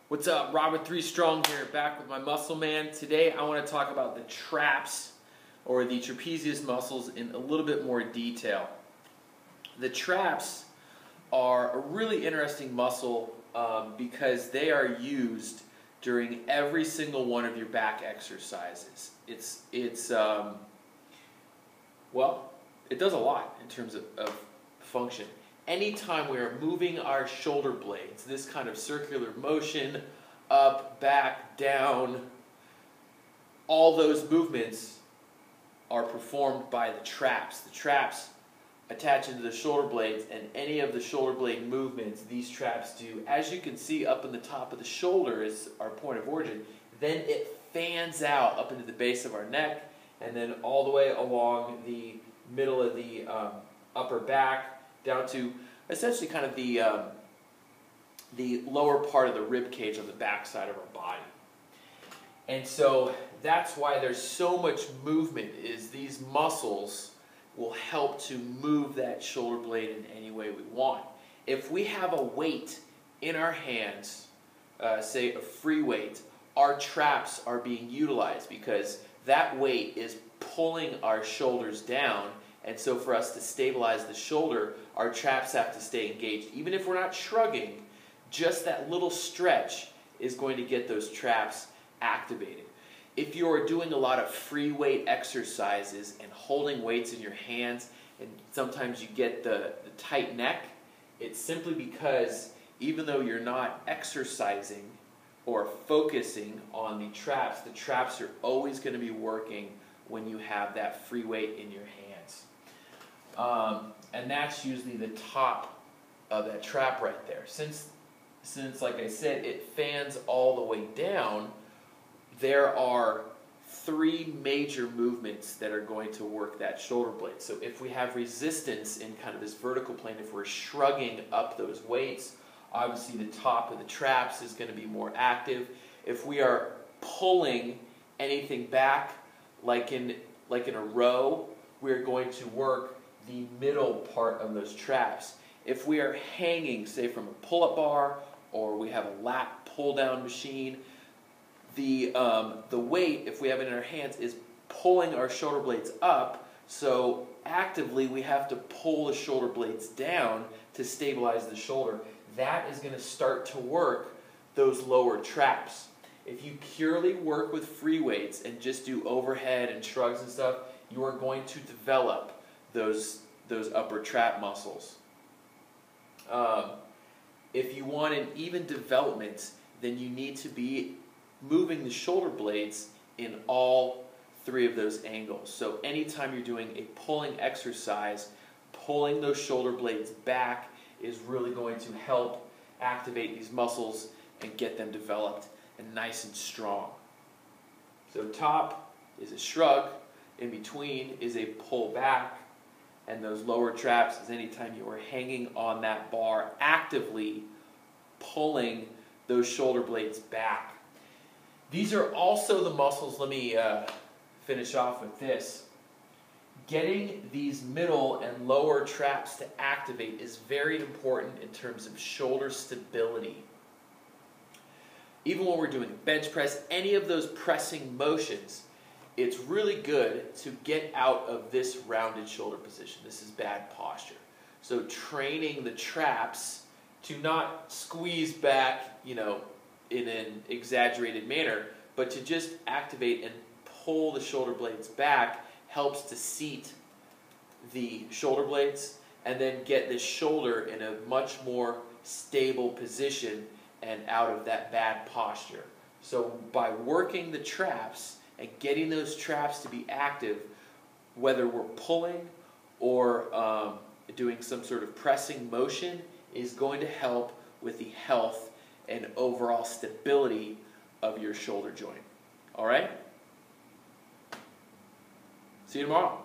What's up? Robert 3STRONG here, back with my muscle man. Today I want to talk about the traps or the trapezius muscles in a little bit more detail. The traps are a really interesting muscle because they are used during every single one of your back exercises. Well, it does a lot in terms of function. Anytime we are moving our shoulder blades, this kind of circular motion, up, back, down, all those movements are performed by the traps. The traps attach into the shoulder blades, and any of the shoulder blade movements these traps do, as you can see up in the top of the shoulder is our point of origin, then it fans out up into the base of our neck, and then all the way along the middle of the upper back, down to essentially kind of the lower part of the rib cage on the back side of our body. And so that's why there's so much movement, is these muscles will help to move that shoulder blade in any way we want. If we have a weight in our hands, say a free weight, our traps are being utilized because that weight is pulling our shoulders down. And so for us to stabilize the shoulder, our traps have to stay engaged. Even if we're not shrugging, just that little stretch is going to get those traps activated. If you're doing a lot of free weight exercises and holding weights in your hands, and sometimes you get the tight neck, it's simply because even though you're not exercising or focusing on the traps are always going to be working when you have that free weight in your hands. And that's usually the top of that trap right there. Since like I said, it fans all the way down, there are three major movements that are going to work that shoulder blade. So if we have resistance in kind of this vertical plane, if we're shrugging up those weights, obviously the top of the traps is going to be more active. If we are pulling anything back, like in a row, we're going to work the middle part of those traps. If we are hanging, say from a pull-up bar, or we have a lat pull-down machine, the weight, if we have it in our hands, is pulling our shoulder blades up, so actively we have to pull the shoulder blades down to stabilize the shoulder. That is going to start to work those lower traps. If you purely work with free weights and just do overhead and shrugs and stuff, you are going to develop those upper trap muscles. If you want an even development, then you need to be moving the shoulder blades in all three of those angles. So anytime you're doing a pulling exercise, pulling those shoulder blades back is really going to help activate these muscles and get them developed and nice and strong. So top is a shrug, in between is a pull back, and those lower traps is anytime you are hanging on that bar, actively pulling those shoulder blades back. These are also the muscles, let me finish off with this. Getting these middle and lower traps to activate is very important in terms of shoulder stability. Even when we're doing bench press, any of those pressing motions, it's really good to get out of this rounded shoulder position. This is bad posture. So training the traps to not squeeze back, in an exaggerated manner, but to just activate and pull the shoulder blades back helps to seat the shoulder blades and then get the shoulder in a much more stable position and out of that bad posture. So by working the traps and getting those traps to be active, whether we're pulling or doing some sort of pressing motion, is going to help with the health and overall stability of your shoulder joint. All right? See you tomorrow.